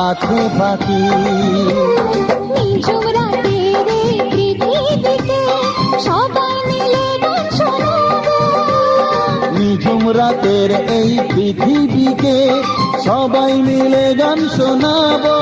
আছে বাকি। নিঝুম রাতের এই পৃথিবীতে সবাই মিলে গান শোনাবো। নিঝুম রাতের এই পৃথিবীকে সবাই মিলে গান শোনাবো।